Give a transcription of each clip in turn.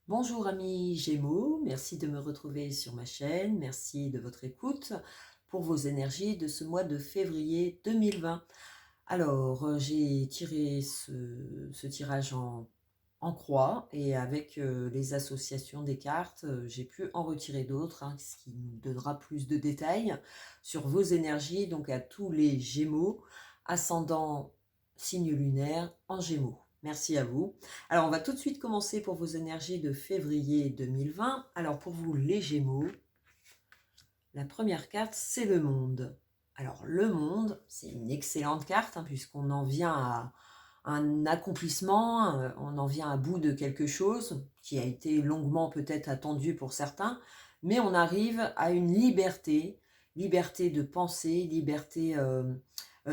Bonjour amis Gémeaux, merci de me retrouver sur ma chaîne, merci de votre écoute pour vos énergies de ce mois de février 2020. Alors, j'ai tiré ce tirage en croix et avec les associations des cartes, j'ai pu en retirer d'autres, ce qui nous donnera plus de détails sur vos énergies, donc à tous les Gémeaux, ascendant signe lunaire en Gémeaux. Merci à vous. Alors, on va tout de suite commencer pour vos énergies de février 2020. Alors, pour vous, les Gémeaux, la première carte, c'est le monde. Alors, le monde, c'est une excellente carte, puisqu'on en vient à un accomplissement, on en vient à bout de quelque chose qui a été longuement peut-être attendu pour certains, mais on arrive à une liberté, liberté de penser, liberté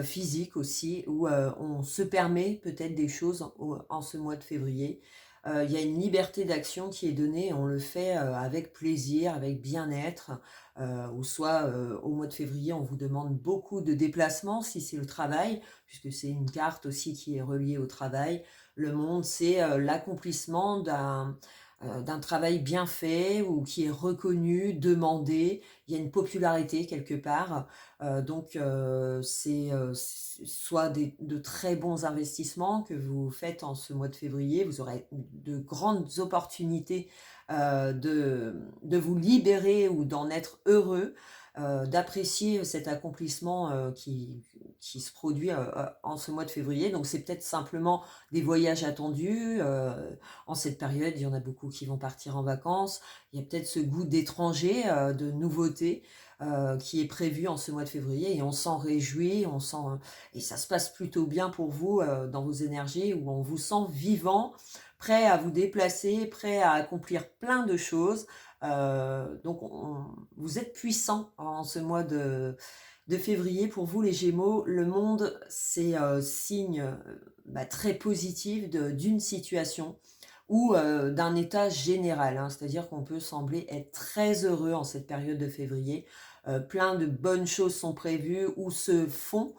physique aussi, où on se permet peut-être des choses en ce mois de février. Il y a une liberté d'action qui est donnée, on le fait avec plaisir, avec bien-être, ou soit au mois de février, on vous demande beaucoup de déplacements si c'est le travail, puisque c'est une carte aussi qui est reliée au travail. Le monde, c'est l'accomplissement d'un travail bien fait ou qui est reconnu, demandé. Il y a une popularité quelque part. Donc, c'est soit de très bons investissements que vous faites en ce mois de février. Vous aurez de grandes opportunités de vous libérer ou d'en être heureux, d'apprécier cet accomplissement qui se produit en ce mois de février. Donc c'est peut-être simplement des voyages attendus. En cette période, il y en a beaucoup qui vont partir en vacances. Il y a peut-être ce goût d'étranger, de nouveauté, qui est prévu en ce mois de février et on s'en réjouit, et ça se passe plutôt bien pour vous dans vos énergies où on vous sent vivant, prêt à vous déplacer, prêt à accomplir plein de choses. Donc vous êtes puissant en ce mois de février. Pour vous les Gémeaux, le monde c'est signe très positif d'une situation ou d'un état général, c'est-à-dire qu'on peut sembler être très heureux en cette période de février. Plein de bonnes choses sont prévues ou se font,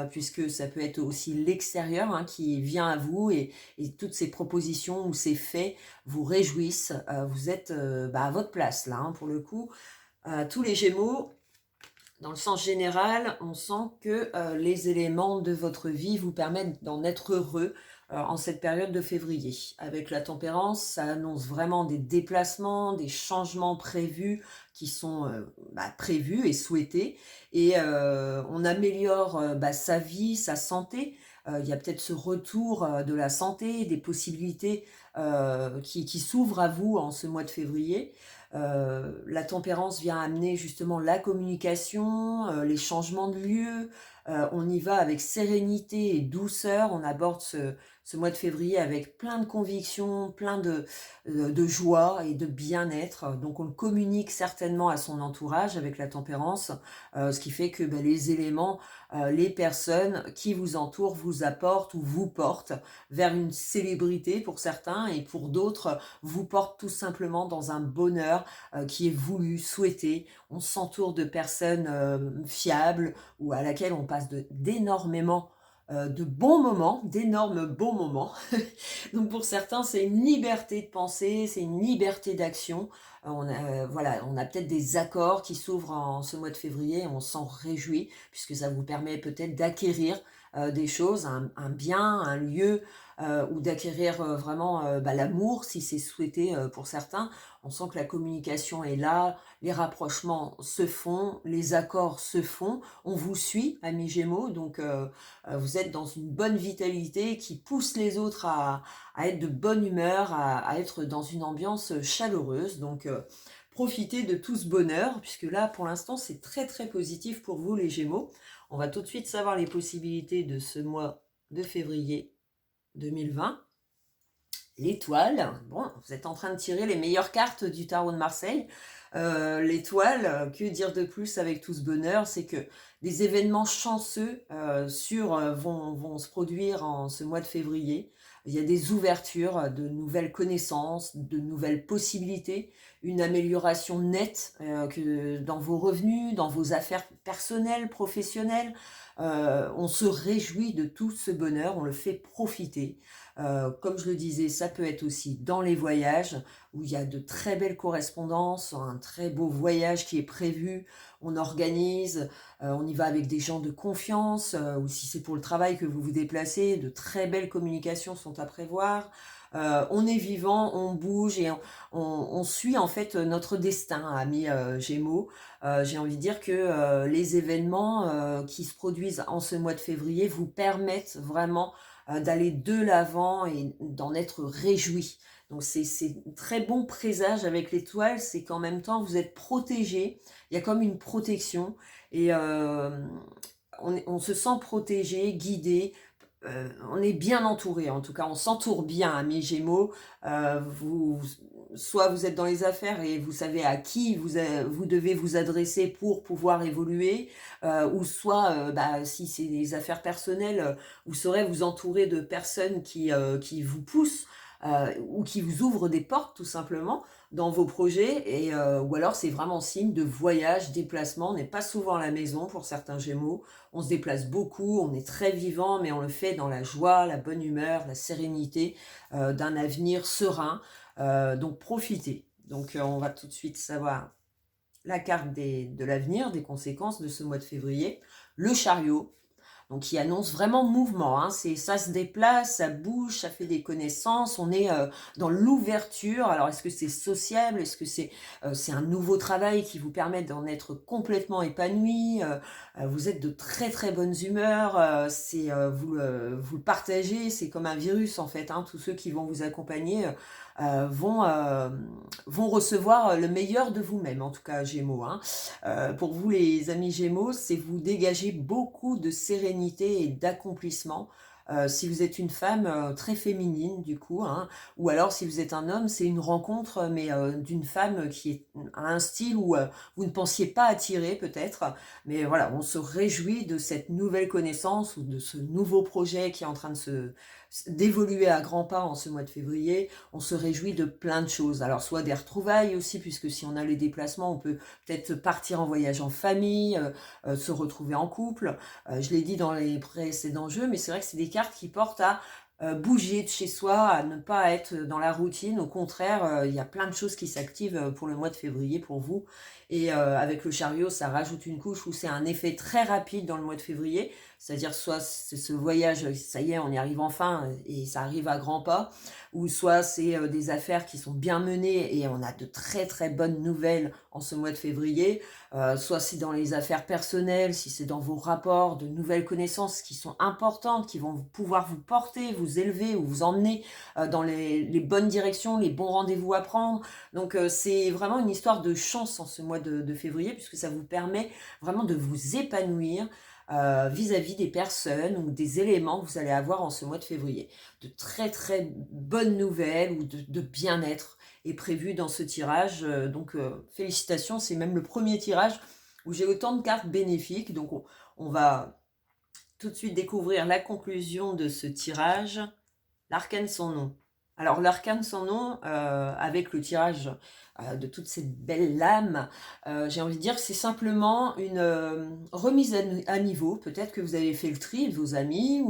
puisque ça peut être aussi l'extérieur qui vient à vous et toutes ces propositions ou ces faits vous réjouissent. Vous êtes à votre place là, pour le coup. Tous les Gémeaux, dans le sens général, on sent que les éléments de votre vie vous permettent d'en être heureux en cette période de février. Avec la tempérance, ça annonce vraiment des déplacements, des changements prévus qui sont prévus et souhaités. Et on améliore sa vie, sa santé. Il y a peut-être ce retour de la santé, des possibilités qui s'ouvrent à vous en ce mois de février. La tempérance vient amener justement la communication, les changements de lieu. On y va avec sérénité et douceur. On aborde ce mois de février avec plein de convictions, plein de joie et de bien-être. Donc on le communique certainement à son entourage avec la tempérance, ce qui fait que les éléments, les personnes qui vous entourent vous apportent ou vous portent vers une célébrité pour certains et pour d'autres vous portent tout simplement dans un bonheur qui est voulu, souhaité. On s'entoure de personnes fiables ou à laquelle on passe d'énormément de bons moments, d'énormes bons moments. Donc pour certains, c'est une liberté de penser, c'est une liberté d'action. On a peut-être des accords qui s'ouvrent en ce mois de février, et on s'en réjouit, puisque ça vous permet peut-être d'acquérir des choses, un bien, un lieu, ou d'acquérir vraiment l'amour, si c'est souhaité pour certains. On sent que la communication est là, les rapprochements se font, les accords se font. On vous suit, amis Gémeaux, donc vous êtes dans une bonne vitalité qui pousse les autres à être de bonne humeur, à être dans une ambiance chaleureuse. Donc profitez de tout ce bonheur, puisque là pour l'instant c'est très très positif pour vous les Gémeaux. On va tout de suite savoir les possibilités de ce mois de février 2020. L'étoile, bon, vous êtes en train de tirer les meilleures cartes du tarot de Marseille. L'étoile, que dire de plus avec tout ce bonheur, c'est que des événements chanceux vont se produire en ce mois de février. Il y a des ouvertures, de nouvelles connaissances, de nouvelles possibilités, une amélioration nette que dans vos revenus, dans vos affaires personnelles, professionnelles. On se réjouit de tout ce bonheur, on le fait profiter. Comme je le disais, ça peut être aussi dans les voyages, où il y a de très belles correspondances, un très beau voyage qui est prévu, on organise, on y va avec des gens de confiance, ou si c'est pour le travail que vous vous déplacez, de très belles communications sont à prévoir. On est vivant, on bouge et on suit en fait notre destin, amis Gémeaux. J'ai envie de dire que les événements qui se produisent en ce mois de février vous permettent vraiment d'aller de l'avant et d'en être réjoui. Donc c'est un très bon présage avec l'étoile, c'est qu'en même temps vous êtes protégé, il y a comme une protection et on se sent protégé, guidé, on est bien entouré, en tout cas on s'entoure bien, amis Gémeaux. Soit vous êtes dans les affaires et vous savez à qui vous devez vous adresser pour pouvoir évoluer, ou soit si c'est des affaires personnelles, vous saurez vous entourer de personnes qui vous poussent, ou qui vous ouvrent des portes tout simplement dans vos projets, ou alors c'est vraiment signe de voyage, déplacement. On n'est pas souvent à la maison pour certains Gémeaux, on se déplace beaucoup, on est très vivant, mais on le fait dans la joie, la bonne humeur, la sérénité d'un avenir serein. Donc profitez. Donc on va tout de suite savoir la carte de l'avenir, des conséquences de ce mois de février. Le chariot, donc qui annonce vraiment mouvement, hein. Ça se déplace, ça bouge, ça fait des connaissances, on est dans l'ouverture. Alors est-ce que c'est sociable, est-ce que c'est un nouveau travail qui vous permet d'en être complètement épanoui, vous êtes de très très bonnes humeurs, vous le partagez, c'est comme un virus en fait, hein. Tous ceux qui vont vous accompagner vont recevoir le meilleur de vous-même, en tout cas Gémeaux, hein. Pour vous les amis Gémeaux, c'est vous dégager beaucoup de sérénité et d'accomplissement. Si vous êtes une femme très féminine du coup, hein, ou alors si vous êtes un homme, c'est une rencontre mais d'une femme qui a un style où vous ne pensiez pas attirer peut-être, mais voilà, on se réjouit de cette nouvelle connaissance ou de ce nouveau projet qui est en train d'évoluer à grands pas en ce mois de février. On se réjouit de plein de choses, alors soit des retrouvailles aussi, puisque si on a les déplacements, on peut peut-être partir en voyage en famille, se retrouver en couple. Je l'ai dit dans les précédents jeux, mais c'est vrai que c'est des cartes qui portent à bouger de chez soi, à ne pas être dans la routine. Au contraire, il y a plein de choses qui s'activent pour le mois de février pour vous. Et avec le chariot, ça rajoute une couche où c'est un effet très rapide dans le mois de février. C'est-à-dire soit c'est ce voyage, ça y est, on y arrive enfin et ça arrive à grands pas, ou soit c'est des affaires qui sont bien menées et on a de très très bonnes nouvelles en ce mois de février, soit c'est dans les affaires personnelles, si c'est dans vos rapports, de nouvelles connaissances qui sont importantes, qui vont pouvoir vous porter, vous élever ou vous emmener dans les bonnes directions, les bons rendez-vous à prendre. Donc c'est vraiment une histoire de chance en ce mois de février, puisque ça vous permet vraiment de vous épanouir vis-à-vis des personnes ou des éléments que vous allez avoir en ce mois de février. De très très bonnes nouvelles ou de bien-être est prévu dans ce tirage. Donc félicitations, c'est même le premier tirage où j'ai autant de cartes bénéfiques. Donc on va tout de suite découvrir la conclusion de ce tirage. L'arcane sans nom. Alors l'arcane sans nom, avec le tirage de toutes ces belles lames, j'ai envie de dire que c'est simplement une remise à niveau. Peut-être que vous avez fait le tri de vos amis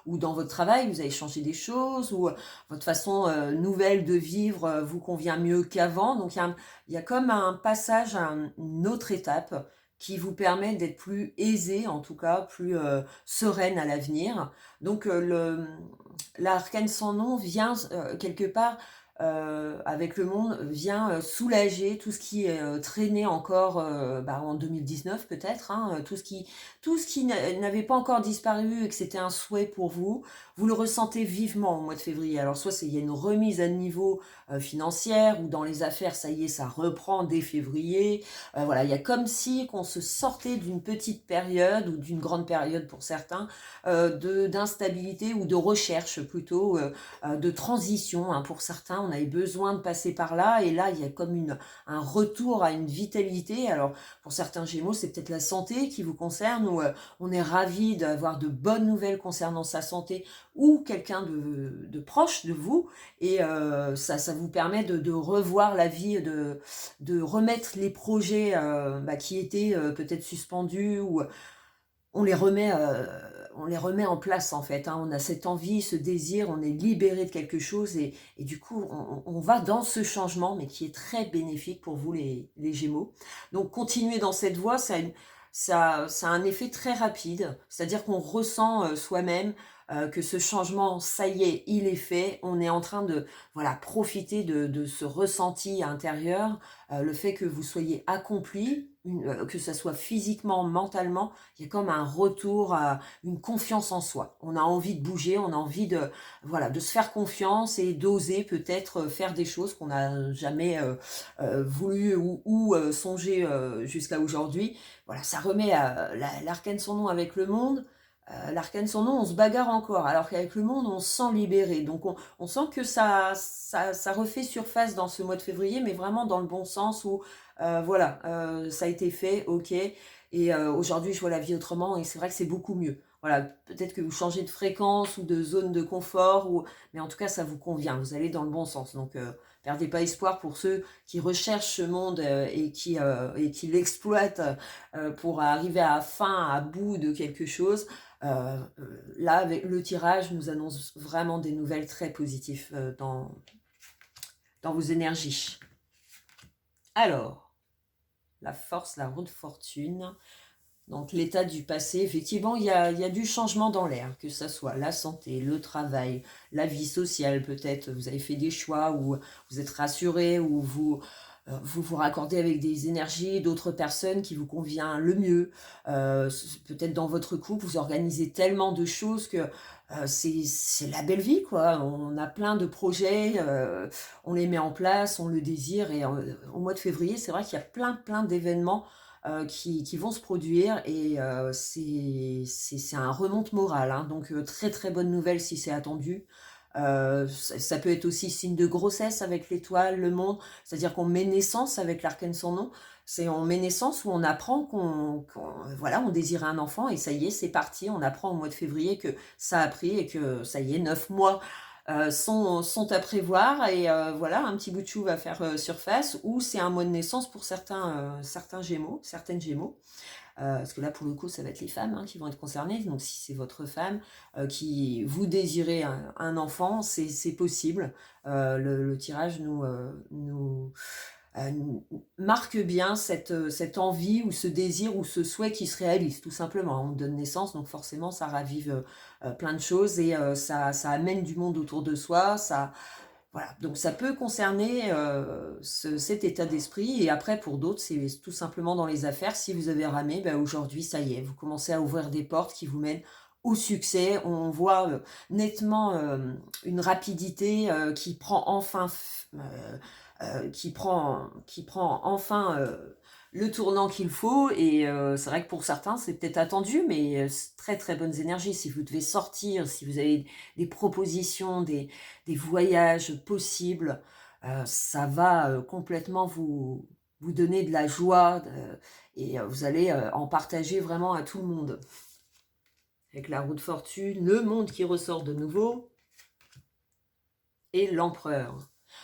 ou dans votre travail, vous avez changé des choses ou votre façon nouvelle de vivre vous convient mieux qu'avant. Donc il y a comme un passage à une autre étape qui vous permet d'être plus aisé, en tout cas plus sereine à l'avenir. Donc l'arcane sans nom vient quelque part avec le monde, vient soulager tout ce qui est traîné encore en 2019 peut-être, hein, tout ce qui n'avait pas encore disparu et que c'était un souhait pour vous, vous le ressentez vivement au mois de février. Alors soit il y a une remise à niveau financière, ou dans les affaires, ça y est, ça reprend dès février. Voilà, il y a comme si qu'on se sortait d'une petite période, ou d'une grande période pour certains, d'instabilité ou de recherche plutôt, de transition, hein. Pour certains, on avait besoin de passer par là, et là, il y a comme un retour à une vitalité. Alors, pour certains Gémeaux, c'est peut-être la santé qui vous concerne, ou on est ravi d'avoir de bonnes nouvelles concernant sa santé, ou quelqu'un de proche de vous, et ça vous permet de revoir la vie, de remettre les projets qui étaient peut-être suspendus, ou on les remet on les remet en place en fait, hein. On a cette envie, ce désir, on est libéré de quelque chose et du coup on va dans ce changement, mais qui est très bénéfique pour vous les Gémeaux. Donc continuer dans cette voie, ça a un effet très rapide, c'est-à-dire qu'on ressent soi-même que ce changement, ça y est, il est fait. On est en train de voilà, profiter de ce ressenti intérieur, le fait que vous soyez accompli, que ça soit physiquement, mentalement, il y a comme un retour à une confiance en soi. On a envie de bouger, on a envie de, voilà, de se faire confiance et d'oser peut-être faire des choses qu'on n'a jamais voulu ou songé jusqu'à aujourd'hui. Voilà, ça remet l'arcane son nom avec le monde. L'arcane son nom, on se bagarre encore, alors qu'avec le monde, on se sent libéré. Donc on sent que ça refait surface dans ce mois de février, mais vraiment dans le bon sens où, voilà, ça a été fait, ok. Et aujourd'hui, je vois la vie autrement et c'est vrai que c'est beaucoup mieux. Voilà, peut-être que vous changez de fréquence ou de zone de confort, mais en tout cas, ça vous convient, vous allez dans le bon sens. Donc, perdez pas espoir pour ceux qui recherchent ce monde et qui l'exploitent pour arriver à bout de quelque chose. Là, avec le tirage, nous annonce vraiment des nouvelles très positives dans vos énergies. Alors, la force, la roue de fortune. Donc l'état du passé, effectivement, il y a du changement dans l'air, que ce soit la santé, le travail, la vie sociale peut-être. Vous avez fait des choix où vous êtes rassuré, où vous raccordez avec des énergies d'autres personnes qui vous convient le mieux. Peut-être dans votre couple, vous organisez tellement de choses que c'est la belle vie, quoi. On a plein de projets, on les met en place, on le désire. Et au mois de février, c'est vrai qu'il y a plein d'événements qui vont se produire et c'est un remonte morale, hein. Donc très bonne nouvelle si c'est attendu. Ça peut être aussi signe de grossesse avec l'étoile, le monde, c'est-à-dire qu'on met naissance avec l'arcane son nom. C'est on met naissance où on apprend voilà, on désirait un enfant et ça y est, c'est parti. On apprend au mois de février que ça a pris et que ça y est, 9 mois sont à prévoir et voilà, un petit bout de chou va faire surface, ou c'est un mois de naissance pour certains Gémeaux, certaines Gémeaux. Parce que là, pour le coup, ça va être les femmes qui vont être concernées. Donc, si c'est votre femme qui vous désirez un enfant, c'est possible. Le tirage nous marque bien cette envie ou ce désir ou ce souhait qui se réalise, tout simplement. On donne naissance, donc forcément, ça ravive plein de choses et ça amène du monde autour de soi. Voilà, donc ça peut concerner cet état d'esprit. Et après, pour d'autres, c'est tout simplement dans les affaires. Si vous avez ramé, aujourd'hui, ça y est, vous commencez à ouvrir des portes qui vous mènent au succès. On voit nettement une rapidité qui prend enfin... qui prend enfin le tournant qu'il faut. Et c'est vrai que pour certains, c'est peut-être attendu, mais très bonnes énergies. Si vous devez sortir, si vous avez des propositions, des voyages possibles, ça va complètement vous donner de la joie et vous allez en partager vraiment à tout le monde. Avec la roue de fortune, le monde qui ressort de nouveau et l'empereur.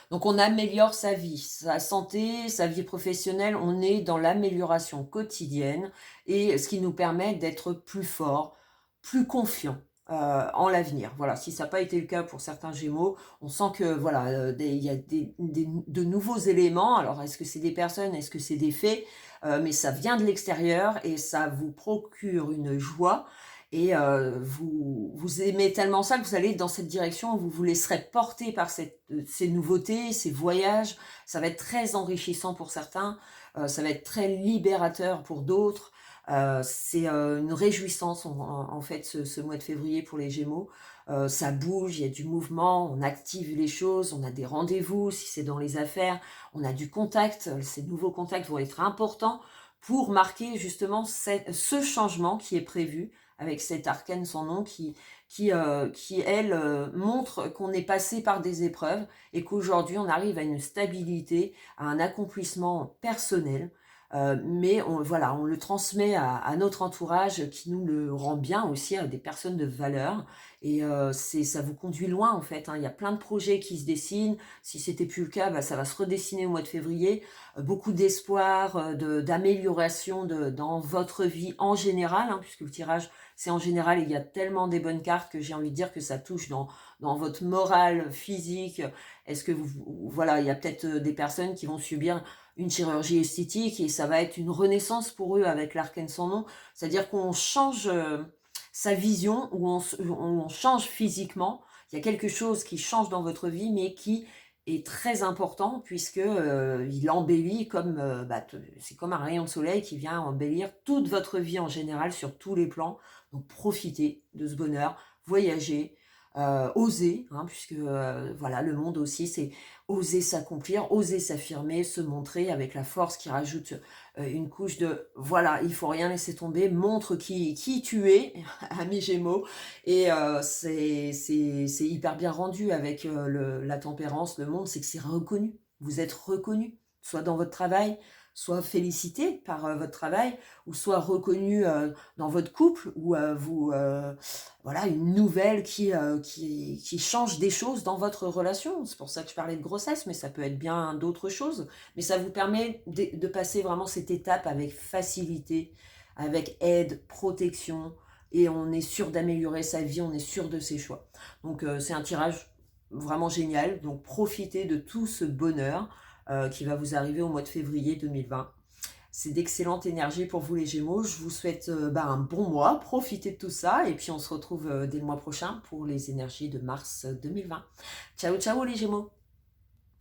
Donc on améliore sa vie, sa santé, sa vie professionnelle, on est dans l'amélioration quotidienne et ce qui nous permet d'être plus fort, plus confiant en l'avenir. Voilà, si ça n'a pas été le cas pour certains Gémeaux, on sent que voilà, il y a de nouveaux éléments. Alors est-ce que c'est des personnes, est-ce que c'est des faits, mais ça vient de l'extérieur et ça vous procure une joie. Et vous aimez tellement ça que vous allez dans cette direction, vous vous laisserez porter par ces nouveautés, ces voyages. Ça va être très enrichissant pour certains, ça va être très libérateur pour d'autres. C'est une réjouissance en fait ce mois de février pour les Gémeaux. Ça bouge, il y a du mouvement, on active les choses, on a des rendez-vous si c'est dans les affaires, on a du contact. Ces nouveaux contacts vont être importants pour marquer justement ce changement qui est prévu avec cet arcane sans nom qui elle, montre qu'on est passé par des épreuves et qu'aujourd'hui, on arrive à une stabilité, à un accomplissement personnel. Mais voilà, on le transmet à notre entourage qui nous le rend bien aussi, à des personnes de valeur. et ça vous conduit loin en fait, hein. Il y a plein de projets qui se dessinent. Si c'était plus le cas, bah, ça va se redessiner au mois de février. Beaucoup d'espoir, d'amélioration dans votre vie en général, hein, puisque le tirage, c'est en général, il y a tellement des bonnes cartes que j'ai envie de dire que ça touche dans votre morale physique. Est-ce que voilà, il y a peut-être des personnes qui vont subir une chirurgie esthétique et ça va être une renaissance pour eux avec l'arcane sans nom. C'est-à-dire qu'on change sa vision, ou on change physiquement. Il y a quelque chose qui change dans votre vie, mais qui est très important puisque il embellit comme bah, c'est comme un rayon de soleil qui vient embellir toute votre vie en général sur tous les plans. Donc profitez de ce bonheur, voyagez, osez, hein, puisque voilà, le monde aussi c'est oser s'accomplir, oser s'affirmer, se montrer avec la force qui rajoute une couche de voilà, il faut rien laisser tomber, montre qui tu es, ami Gémeaux, et c'est hyper bien rendu avec la tempérance, le monde, c'est que c'est reconnu, vous êtes reconnu, soit dans votre travail, soit félicité par votre travail, ou soit reconnu dans votre couple, ou voilà, une nouvelle qui change des choses dans votre relation. C'est pour ça que je parlais de grossesse, mais ça peut être bien d'autres choses. Mais ça vous permet de passer vraiment cette étape avec facilité, avec aide, protection, et on est sûr d'améliorer sa vie, on est sûr de ses choix. Donc c'est un tirage vraiment génial, donc profitez de tout ce bonheur qui va vous arriver au mois de février 2020. C'est d'excellente énergie pour vous les Gémeaux. Je vous souhaite un bon mois. Profitez de tout ça. Et puis on se retrouve dès le mois prochain pour les énergies de mars 2020. Ciao, ciao les Gémeaux.